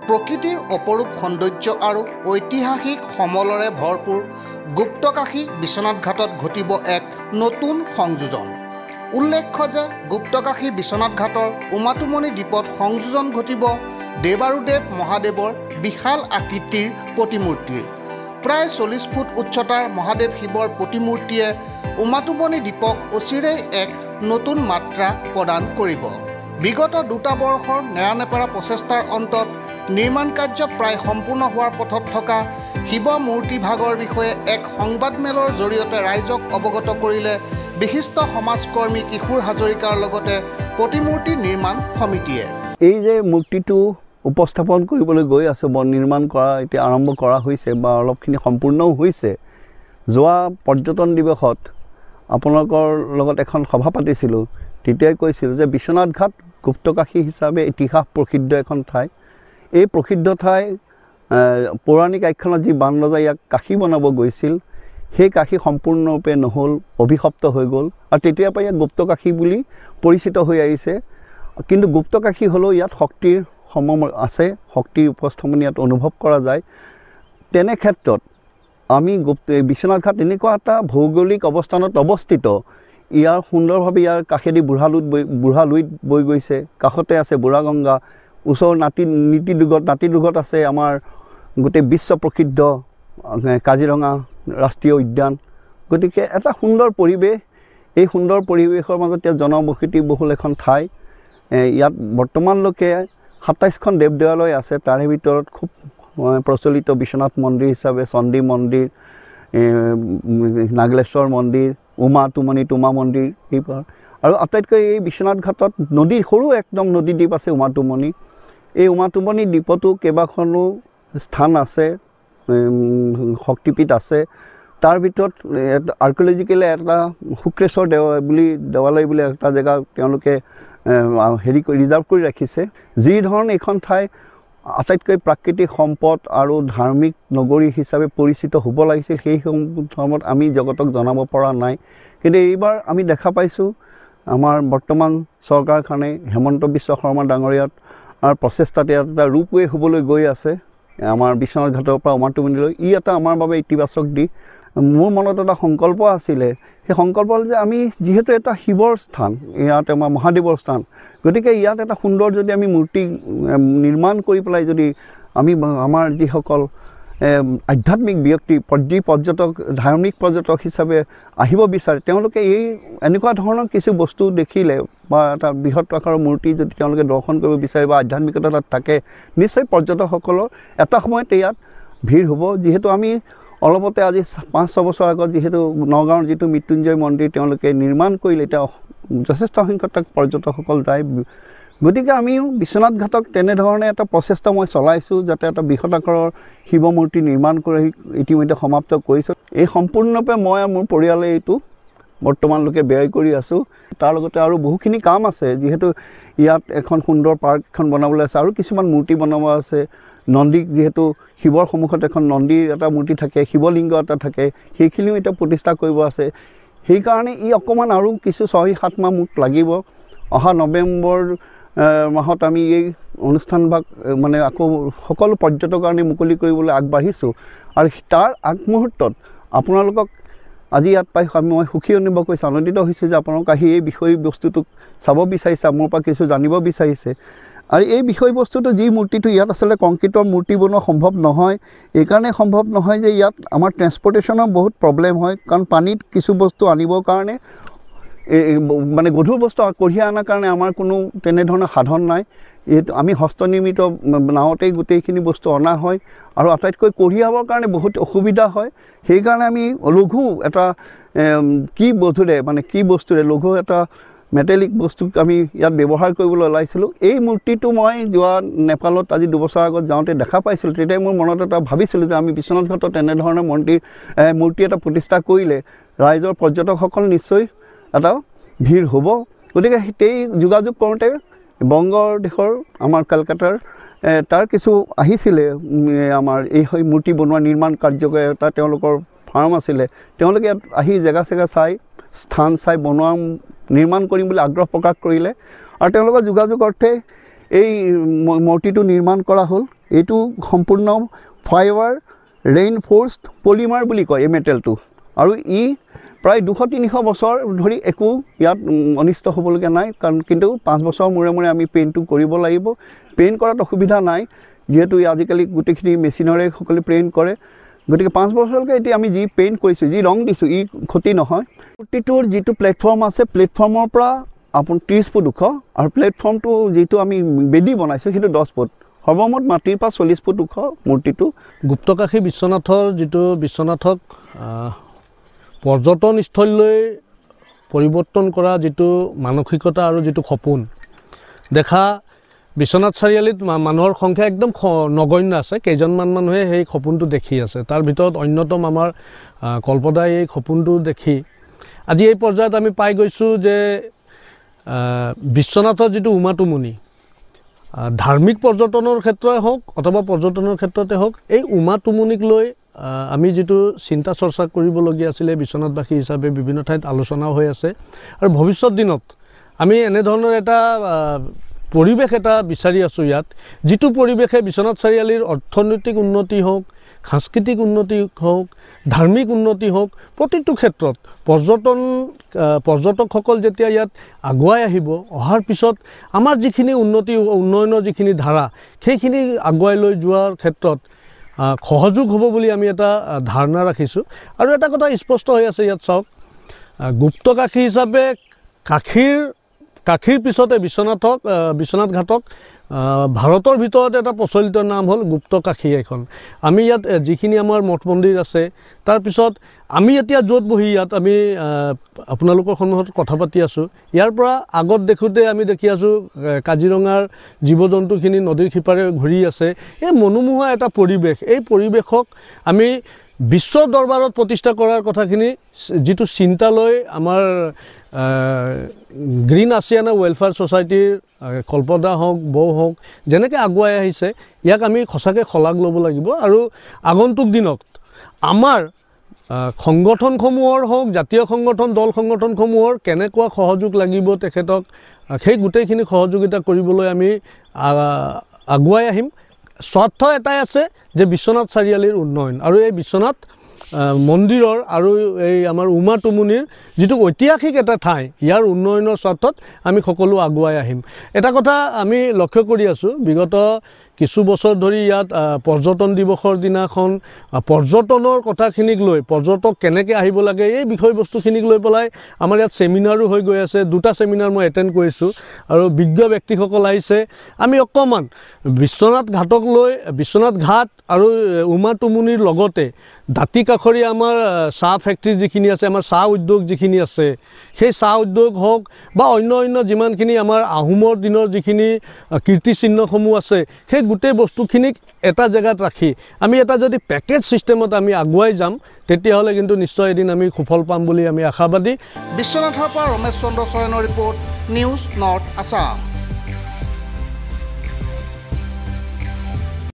প্ৰকৃতিৰ অপৰূপ সৌন্দৰ্য আৰু ঐতিহাসিক সমলৰে ভৰপূৰ গুপ্তকাশী বিশ্বনাথ ঘাটত ঘটিব এক নতুন সংযোজন। উল্লেখ্য যে গুপ্তকাশী বিশ্বনাথ ঘাটৰ উমাটুমনি দ্বীপত সংযোজন ঘটিব দেৱাৰুদেৱ মহাদেৱৰ বিশাল আকৃতিৰ প্ৰতিমূৰ্তিৰ। প্ৰায় 40 ফুট উচ্চতাৰ মহাদেৱ শিৱৰ প্ৰতিমূৰ্তিয়ে উমাটুমনি দ্বীপক অচিৰেই এক নতুন মাত্ৰা প্ৰদান কৰিব। বিগত 2 বৰ্ষৰ নেৰানেপেৰা প্ৰচেষ্টাৰ অন্তত নিৰ্মাণ কাৰ্য প্ৰায় সম্পূৰ্ণ হোৱাৰ পথত থকা শিৱ মূৰ্তিভাগৰ বিষয়ে এক সংবাদমেলৰ জৰিয়তে ৰাইজক অৱগত কৰিলে বিশিষ্ট সমাজকৰ্মী কিশোৰ হাজৰিকাৰ লগতে প্ৰতিমূৰ্তি নিৰ্মাণ সমিতিয়ে। এই যে মূৰ্তিটো উপস্থাপন কৰিবলৈ গৈ আছে, নিৰ্মাণ কৰা এতিয়া আৰম্ভ কৰা হৈছে বা অলপখিনি সম্পূৰ্ণও হৈছে। যোৱা পৰ্যটন দিৱসত আপোনালোকৰ লগত এখন সভা পাতিছিলোঁ, তেতিয়াই কৈছিল যে বিশ্বনাথ ঘাট গুপ্তকাশী হিচাপে ইতিহাস প্ৰসিদ্ধ এখন ঠাই। এই প্ৰসিদ্ধ ঠাই পৌৰাণিক আখ্যানত যি বানৰজা ইয়াক কাশী বনাব গৈছিল, সেই কাশী সম্পূৰ্ণৰূপে নহ'ল, অভিশপ্ত হৈ গ'ল আৰু তেতিয়াৰ পৰা ইয়াক গুপ্তকাশী বুলি পৰিচিত হৈ আহিছে। কিন্তু গুপ্তকাশী হ'লেও ইয়াত শক্তিৰ আছে, শক্তিৰ উপস্থাপন ইয়াত অনুভৱ কৰা যায়। তেনে ক্ষেত্ৰত আমি বিশ্বনাথ ঘাট এনেকুৱা এটা ভৌগোলিক অৱস্থানত অৱস্থিত, ইয়াৰ সুন্দৰভাৱে ইয়াৰ কাষেদি বুঢ়ালুইত বৈ গৈছে, কাষতে আছে বুঢ়াগংগা, ওচৰৰ নাতিদুৰ্গত আছে আমাৰ গোটেই বিশ্ব প্ৰসিদ্ধ কাজিৰঙা ৰাষ্ট্ৰীয় উদ্যান। গতিকে এটা সুন্দৰ পৰিৱেশ, এই সুন্দৰ পৰিৱেশৰ মাজত ইয়াত জনবসতি বহুল এখন ঠাই। ইয়াত বৰ্তমানলৈকে 27খন দেৱ দেৱালয় আছে। তাৰে ভিতৰত খুব প্ৰচলিত বিশ্বনাথ মন্দিৰ হিচাপে চণ্ডী মন্দিৰ, নাগলেশ্বৰ মন্দিৰ, উমাটুমনি মন্দিৰ, এইবোৰ। আৰু আটাইতকৈ এই বিশ্বনাথ ঘাটত সৰু একদম নদী দ্বীপ আছে উমাটুমনি। এই উমাটুমনি দ্বীপতো কেইবাখনো স্থান আছে, শক্তিপীঠ আছে। তাৰ ভিতৰত আৰ্কিঅলজিকেলি এটা শুক্ৰেশ্বৰ দেৱালয় বুলি এটা জেগা তেওঁলোকে ৰিজাৰ্ভ কৰি ৰাখিছে। যি ধৰণে এইখন ঠাই আটাইতকৈ প্ৰাকৃতিক সম্পদ আৰু ধাৰ্মিক নগৰী হিচাপে পৰিচিত হ'ব লাগিছিল, সেই সময়ত আমি জগতক জনাব পৰা নাই। কিন্তু এইবাৰ আমি দেখা পাইছোঁ আমাৰ বৰ্তমান চৰকাৰখনে হেমন্ত বিশ্ব শৰ্মা ডাঙৰীয়াৰ প্ৰচেষ্টাতে এটা ৰূপৱে হ'বলৈ গৈ আছে আমাৰ বিশ্বনাথ ঘাটৰ পৰা উমাটুমনিলৈ। ই এটা আমাৰ বাবে ইতিবাচক দিশ। মোৰ মনত এটা সংকল্প আছিলে, সেই সংকল্প হ'ল যে আমি যিহেতু এটা শিৱৰ স্থান, ইয়াত আমাৰ মহাদেৱৰ স্থান, গতিকে ইয়াত এটা সুন্দৰ যদি আমি মূৰ্তি নিৰ্মাণ কৰি পেলাই যদি আমি আমাৰ যিসকল আধ্যাত্মিক ব্যক্তি, পৰ্যটক, ধাৰ্মিক পৰ্যটক হিচাপে আহিব বিচাৰে, তেওঁলোকে এনেকুৱা ধৰণৰ কিছু বস্তু দেখিলে বা এটা বৃহৎ আকাৰৰ মূৰ্তি যদি তেওঁলোকে দৰ্শন কৰিব বিচাৰে বা আধ্যাত্মিকতা তাত থাকে, নিশ্চয় পৰ্যটকসকলৰ এটা সময়ত ইয়াত ভিৰ হ'ব। যিহেতু আমি অলপতে আজি 5-6 বছৰ আগত যিহেতু নগাঁৱৰ যিটো মৃত্যুঞ্জয় মন্দিৰ তেওঁলোকে নিৰ্মাণ কৰিলে, এতিয়া যথেষ্ট সংখ্যক তাত পৰ্যটকসকল যায়। গতিকে আমিও বিশ্বনাথ ঘাটক তেনেধৰণে এটা প্ৰচেষ্টা মই চলাইছোঁ, যাতে এটা বৃহৎ আকাৰৰ শিৱ মূৰ্তি নিৰ্মাণ কৰি ইতিমধ্যে সমাপ্ত কৰিছোঁ। এই সম্পূৰ্ণৰূপে মই আৰু মোৰ পৰিয়ালে এইটো বৰ্তমানলৈকে ব্যয় কৰি আছোঁ। তাৰ লগতে আৰু বহুখিনি কাম আছে, যিহেতু ইয়াত এখন সুন্দৰ পাৰ্ক এখন বনাবলৈ আছে আৰু কিছুমান মূৰ্তি বনাব আছে। নন্দীক যিহেতু শিৱৰ সন্মুখত এখন নন্দীৰ এটা মূৰ্তি থাকে, শিৱলিংগ এটা থাকে, সেইখিনিও এতিয়া প্ৰতিষ্ঠা কৰিব আছে। সেইকাৰণে অকণমান আৰু কিছু 6-7 মাহ মোক লাগিব। অহা নৱেম্বৰ মাহত আমি এই অনুষ্ঠানভাগ মানে আকৌ সকলো পৰ্যটকৰ কাৰণে মুকলি কৰিবলৈ আগবাঢ়িছোঁ। আৰু তাৰ আগমুহূৰ্তত আপোনালোকক আজি ইয়াত পাই মই সুখী অনুভৱ কৰিছোঁ, আনন্দিত হৈছোঁ যে আপোনালোক আহি এই বিষয়বস্তুটোক চাব বিচাৰিছে, মোৰ পৰা কিছু জানিব বিচাৰিছে। আৰু এই বিষয়বস্তুটো যি মূৰ্তিটো ইয়াত আচলতে কংক্ৰিটৰ মূৰ্তি বনোৱা সম্ভৱ নহয়। এইকাৰণে সম্ভৱ নহয় যে ইয়াত আমাৰ ট্ৰেন্সপৰ্টেশ্যনৰ বহুত প্ৰব্লেম হয়, কাৰণ পানীত কিছু বস্তু আনিবৰ কাৰণে মানে গধুৰ বস্তু কঢ়িয়াই অনাৰ কাৰণে আমাৰ কোনো তেনেধৰণৰ সাধন নাই। এইটো আমি হস্তনিৰ্মিত নাৱতেই গোটেইখিনি বস্তু অনা হয় আৰু আটাইতকৈ কঢ়িয়াবৰ কাৰণে বহুত অসুবিধা হয়। সেইকাৰণে আমি লঘু এটা কি বস্তুৰে লঘু এটা মেটেলিক বস্তুক আমি ইয়াত ব্যৱহাৰ কৰিবলৈ ওলাইছিলোঁ। এই মূৰ্তিটো মই যোৱা নেপালত আজি 2 বছৰ আগত যাওঁতে দেখা পাইছিলোঁ। তেতিয়াই মোৰ মনত এটা ভাবিছিলোঁ যে আমি বিশ্বনাথ ঘাটত তেনেধৰণৰ মূৰ্তি এটা প্ৰতিষ্ঠা কৰিলে ৰাইজৰ পৰ্যটকসকল নিশ্চয় এটা ভিৰ হ'ব। গতিকে সেই যোগাযোগ কৰোঁতে বংগদেশৰ আমাৰ কলকাতাৰ তাৰ কিছু আহিছিলে, আমাৰ এই মূৰ্তি বনোৱা নিৰ্মাণ কাৰ্যকৰী এটা তেওঁলোকৰ ফাৰ্ম আছিলে। তেওঁলোকে ইয়াত আহি জেগা চাই স্থান চাই নিৰ্মাণ কৰিম বুলি আগ্ৰহ প্ৰকাশ কৰিলে আৰু তেওঁলোকৰ যোগাযোগ অৰ্থে এই মূৰ্তিটো নিৰ্মাণ কৰা হ'ল। এইটো সম্পূৰ্ণ ফাইবাৰ ৰেইনফোৰ্সড পলিমাৰ বুলি কয় এই মেটেলটো আৰু ই প্ৰায় 200-300 বছৰ ধৰি একো ইয়াত অনিষ্ট হ'বলগীয়া নাই কাৰণ কিন্তু 5 বছৰ মূৰে মূৰে আমি পেইণ্টটো কৰিব লাগিব পেইণ্ট কৰাত অসুবিধা নাই যেহেতু আজিকালি গোটেইখিনি মেচিনৰে সকলে পেইণ্ট কৰে গতিকে 5 বছৰলৈকে এতিয়া আমি যি পেইণ্ট কৰিছোঁ যি ৰং দিছোঁ ই ক্ষতি নহয় মূৰ্তিটোৰ যিটো প্লেটফৰ্ম আছে প্লেটফৰ্মৰ পৰা আপোন 30 ফুট ওখ আৰু প্লেটফৰ্মটো যিটো আমি বেদি বনাইছোঁ সেইটো 10 ফুট সৰ্বমুঠ মাটিৰ পৰা 40 ফুট ওখ মূৰ্তিটো গুপ্তকাশী বিশ্বনাথৰ যিটো বিশ্বনাথক পৰ্যটনস্থলীলৈ পৰিৱৰ্তন কৰা যিটো মানসিকতা আৰু যিটো সপোন দেখা বিশ্বনাথ চাৰিআলিত মানুহৰ সংখ্যা একদম নগণ্য আছে কেইজনমান মানুহে সেই সপোনটো দেখি আছে তাৰ ভিতৰত অন্যতম আমাৰ কল্পদাই এই সপোনটো দেখি আজি এই পৰ্যায়ত আমি পাই গৈছোঁ যে বিশ্বনাথৰ যিটো উমাটুমুনি ধাৰ্মিক পৰ্যটনৰ ক্ষেত্ৰই হওক অথবা পৰ্যটনৰ ক্ষেত্ৰতে হওক এই উমাটুমুনিক লৈ আমি যেটো চিন্তা চৰ্চা কৰিবলগীয়া আছিল বিশ্বনাথবাসী হিচাপে বিভিন্ন ঠাইত আলোচনা হৈ আছে আৰু ভৱিষ্যত দিনত আমি এনে ধৰণৰ এটা পৰিবেশ এটা বিচাৰি আছো ইয়াত যেটো পৰিবেশে বিশ্বনাথ চাৰিআলিৰ অৰ্থনৈতিক উন্নতি হোক সাংস্কৃতিক উন্নতি হোক ধাৰ্মিক উন্নতি হোক প্ৰতিটো ক্ষেত্ৰত পৰ্যটকসকল যেতিয়া ইয়াত আগুৱাই আহিব অহাৰ পিছত আমাৰ যিখিনি উন্নয়নৰ যিখিনি ধাৰা সেইখিনি আগুৱাই লৈ যোৱাৰ ক্ষেত্ৰত সহযোগ হ'ব বুলি আমি এটা ধাৰণা ৰাখিছোঁ আৰু এটা কথা স্পষ্ট হৈ আছে ইয়াত চাওক গুপ্তকাশী হিচাপে কাশীৰ পিছতে বিশ্বনাথ ঘাটক ভাৰতৰ ভিতৰত এটা প্ৰচলিত নাম হ'ল গুপ্তকাশী এখন আমি ইয়াত যিখিনি আমাৰ মঠ মন্দিৰ আছে তাৰ পিছত আমি এতিয়া য'ত বহি ইয়াত আমি আপোনালোকৰ সন্মুখত কথা পাতি আছোঁ ইয়াৰ পৰা আগত দেখোঁতে আমি দেখি আছোঁ কাজিৰঙাৰ জীৱ জন্তুখিনি নদীৰ সিপাৰে ঘূৰি আছে এই মনোমোহা এটা পৰিৱেশ এই পৰিৱেশক আমি বিশ্ব দৰবাৰত প্ৰতিষ্ঠা কৰাৰ কথাখিনি যেটো চিন্তালৈ আমাৰ গ্ৰীণ আছিয়ানা ৱেলফেয়াৰ সোসাইটিৰ কল্পদা হওক বৌ হওক যেনেকৈ আগুৱাই আহিছে ইয়াক আমি সঁচাকৈ শলাগ ল'ব লাগিব আৰু আগন্তুক দিনত আমাৰ সংগঠনসমূহৰ হওক জাতীয় সংগঠন দল সংগঠনসমূহৰ কেনেকুৱা সহযোগ লাগিব তেখেতক সেই গোটেইখিনি সহযোগিতা কৰিবলৈ আমি আগুৱাই আহিম স্বাৰ্থ এটাই আছে যে বিশ্বনাথ চাৰিআলিৰ উন্নয়ন আৰু এই বিশ্বনাথ মন্দিৰৰ আৰু এই আমাৰ উমাটুমুনিৰ যেটো ঐতিহাসিক এটা ঠাই ইয়াৰ উন্নয়নৰ স্বাৰ্থত আমি সকলো আগুৱাই আহিম এটা কথা আমি লক্ষ্য কৰি আছোঁ বিগত কিছু বছৰ ধৰি ইয়াত পৰ্যটন দিৱসৰ দিনাখন পৰ্যটনৰ কথাখিনিক লৈ পৰ্যটক কেনেকৈ আহিব লাগে এই বিষয়বস্তুখিনিক লৈ পেলাই আমাৰ ইয়াত সেমিনাৰো হৈ গৈ আছে দুটা সেমিনাৰ মই এটেণ্ড কৰিছোঁ আৰু বিজ্ঞ ব্যক্তিসকল আহিছে আমি অকমান বিশ্বনাথ ঘাটক লৈ বিশ্বনাথ ঘাট আৰু উমাটুমুনিৰ লগতে দাঁতি কাষৰীয়া আমাৰ চাহ ফেক্টৰী যিখিনি আছে আমাৰ চাহ উদ্যোগ যিখিনি আছে সেই চাহ উদ্যোগ হওক বা অন্য যিমানখিনি আমাৰ আহোমৰ দিনৰ যিখিনি কীৰ্তিচিহ্নসমূহ আছে সেই গোটেই বস্তুখিনিক এটা জেগাত ৰাখি আমি এটা যদি পেকেজ সিস্টেমত আমি আগুৱাই যাম তেতিয়াহ'লে কিন্তু নিশ্চয় এদিন আমি সফল পাম বুলি আমি আশাবাদী বিশ্বনাথৰ পৰা ৰমেশ চন্দ্ৰ চয়নৰ ৰিপৰ্ট নিউজ নৰ্থ আছাম